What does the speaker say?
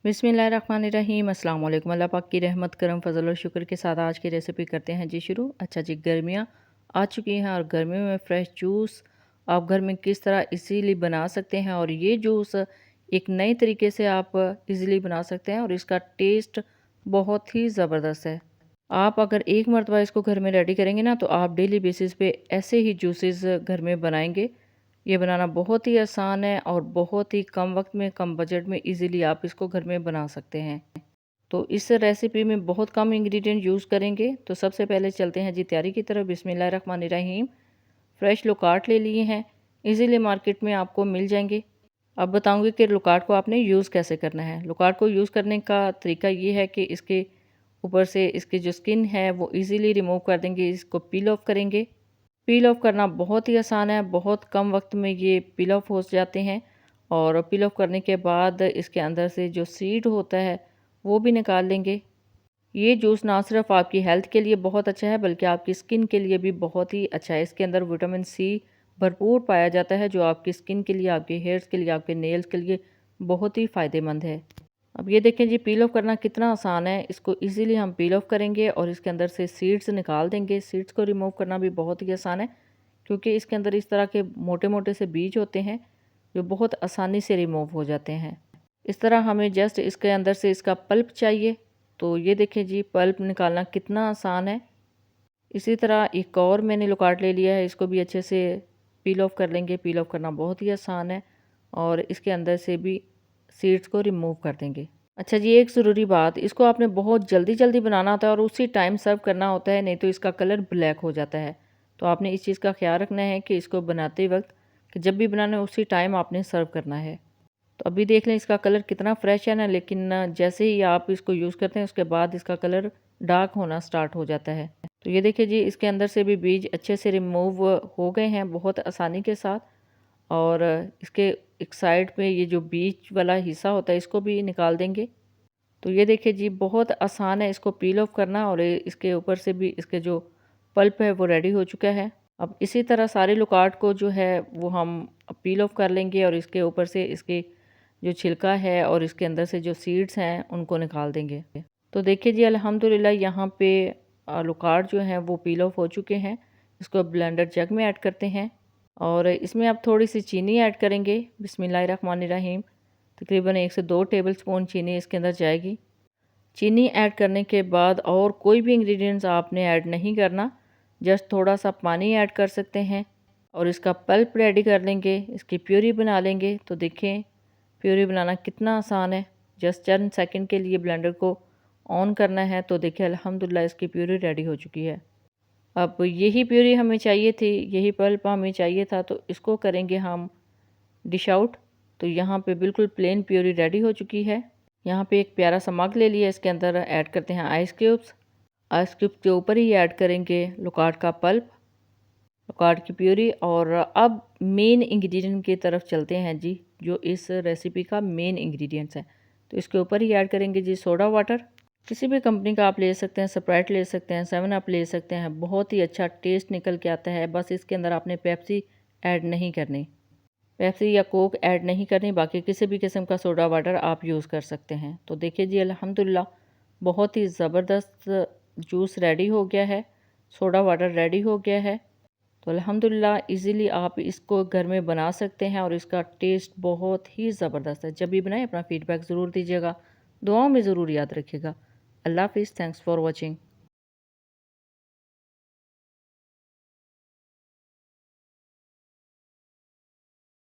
बिस्मिल्लाहिर्रहमानिर्रहीम। अस्सलाम वालेकुम। अल्लाह पाक की रहमत करम फजल और शुक्र के साथ आज की रेसिपी करते हैं जी शुरू। अच्छा जी, गर्मियाँ आ चुकी हैं और गर्मियों में फ़्रेश जूस आप घर में किस तरह इजीली बना सकते हैं, और ये जूस एक नए तरीके से आप इजीली बना सकते हैं और इसका टेस्ट बहुत ही ज़बरदस्त है। आप अगर एक मरतबा इसको घर में रेडी करेंगे ना, तो आप डेली बेसिस पे ऐसे ही जूसेस घर में बनाएंगे। ये बनाना बहुत ही आसान है और बहुत ही कम वक्त में, कम बजट में इजीली आप इसको घर में बना सकते हैं। तो इस रेसिपी में बहुत कम इंग्रेडिएंट यूज़ करेंगे। तो सबसे पहले चलते हैं जी तैयारी की तरफ। बिस्मिल्लाहिर्रहमानिर्रहीम। फ्रेश लोकाट ले लिए हैं, इजीली मार्केट में आपको मिल जाएंगे। अब बताऊंगी कि लोकाट को आपने यूज़ कैसे करना है। लोकाट को यूज़ करने का तरीका ये है कि इसके ऊपर से इसकी जो स्किन है वो इजीली रिमूव कर देंगे। इसको पील ऑफ करेंगे। पील ऑफ करना बहुत ही आसान है, बहुत कम वक्त में ये पील ऑफ हो जाते हैं। और पील ऑफ करने के बाद इसके अंदर से जो सीड होता है वो भी निकाल लेंगे। ये जूस ना सिर्फ आपकी हेल्थ के लिए बहुत अच्छा है, बल्कि आपकी स्किन के लिए भी बहुत ही अच्छा है। इसके अंदर विटामिन सी भरपूर पाया जाता है, जो आपकी स्किन के लिए, आपके हेयर्स के लिए, आपके नेल्स के लिए बहुत ही फ़ायदेमंद है। अब ये देखें जी, पील ऑफ करना कितना आसान है। इसको इजीली हम पील ऑफ करेंगे और इसके अंदर से सीड्स निकाल देंगे। सीड्स को रिमूव करना भी बहुत ही आसान है, क्योंकि इसके अंदर इस तरह के मोटे मोटे से बीज होते हैं जो बहुत आसानी से रिमूव हो जाते हैं। इस तरह हमें जस्ट इसके अंदर से इसका पल्प चाहिए। तो ये देखें जी, पल्प निकालना कितना आसान है। इसी तरह एक और मैंने लोकाट ले लिया है, इसको भी अच्छे से पील ऑफ कर लेंगे। पील ऑफ करना बहुत ही आसान है और इसके अंदर से भी सीड्स को रिमूव कर देंगे। अच्छा जी, एक ज़रूरी बात, इसको आपने बहुत जल्दी जल्दी बनाना होता है और उसी टाइम सर्व करना होता है, नहीं तो इसका कलर ब्लैक हो जाता है। तो आपने इस चीज़ का ख्याल रखना है कि इसको बनाते वक्त कि जब भी बनाना है उसी टाइम आपने सर्व करना है। तो अभी देख लें इसका कलर कितना फ्रेश है ना, लेकिन जैसे ही आप इसको यूज़ करते हैं उसके बाद इसका कलर डार्क होना स्टार्ट हो जाता है। तो ये देखिए जी, इसके अंदर से भी बीज अच्छे से रिमूव हो गए हैं बहुत आसानी के साथ। और इसके एक साइड पे ये जो बीच वाला हिस्सा होता है इसको भी निकाल देंगे। तो ये देखिए जी, बहुत आसान है इसको पील ऑफ करना, और इसके ऊपर से भी इसके जो पल्प है वो रेडी हो चुका है। अब इसी तरह सारे लोकाट को जो है वो हम पील ऑफ कर लेंगे और इसके ऊपर से इसके जो छिलका है और इसके अंदर से जो सीड्स हैं उनको निकाल देंगे। तो देखिए जी, अल्हम्दुलिल्लाह यहाँ पे लोकाट जो हैं वो पील ऑफ हो चुके हैं। इसको ब्लेंडर जग में ऐड करते हैं और इसमें आप थोड़ी सी चीनी ऐड करेंगे। बिस्मिल्लाहिर्रहमानिर्रहीम। तकरीबन 1 से 2 टेबलस्पून चीनी इसके अंदर जाएगी। चीनी ऐड करने के बाद और कोई भी इंग्रेडिएंट्स आपने ऐड नहीं करना, जस्ट थोड़ा सा पानी ऐड कर सकते हैं और इसका पल्प रेडी कर लेंगे, इसकी प्यूरी बना लेंगे। तो देखें प्यूरी बनाना कितना आसान है, जस्ट चंद सेकंड के लिए ब्लेंडर को ऑन करना है। तो देखिए अल्हम्दुलिल्लाह इसकी प्यूरी रेडी हो चुकी है। अब यही प्यूरी हमें चाहिए थी, यही पल्प हमें चाहिए था, तो इसको करेंगे हम डिश आउट। तो यहाँ पे बिल्कुल प्लेन प्यूरी रेडी हो चुकी है। यहाँ पे एक प्यारा सा मग ले लिया, इसके अंदर ऐड करते हैं आइस क्यूब्स। आइस क्यूब्स के ऊपर ही ऐड करेंगे लोकाट का पल्प, लोकाट की प्यूरी। और अब मेन इंग्रेडिएंट की तरफ चलते हैं जी, जो इस रेसिपी का मेन इंग्रेडिएंट्स है। तो इसके ऊपर ही ऐड करेंगे जी सोडा वाटर। किसी भी कंपनी का आप ले सकते हैं, स्प्राइट ले सकते हैं, 7 अप ले सकते हैं, बहुत ही अच्छा टेस्ट निकल के आता है। बस इसके अंदर आपने पेप्सी ऐड नहीं करनी, पेप्सी या कोक ऐड नहीं करनी, बाकी किसी भी किस्म का सोडा वाटर आप यूज़ कर सकते हैं। तो देखिए जी, अल्हम्दुलिल्लाह बहुत ही ज़बरदस्त जूस रेडी हो गया है, सोडा वाटर रेडी हो गया है। तो अल्हम्दुलिल्लाह इजीली आप इसको घर में बना सकते हैं और इसका टेस्ट बहुत ही ज़बरदस्त है। जब भी बनाएं अपना फीडबैक ज़रूर दीजिएगा, दुआओं में ज़रूर याद रखिएगा। अल्लाह हाफ़िज़। Thanks for watching.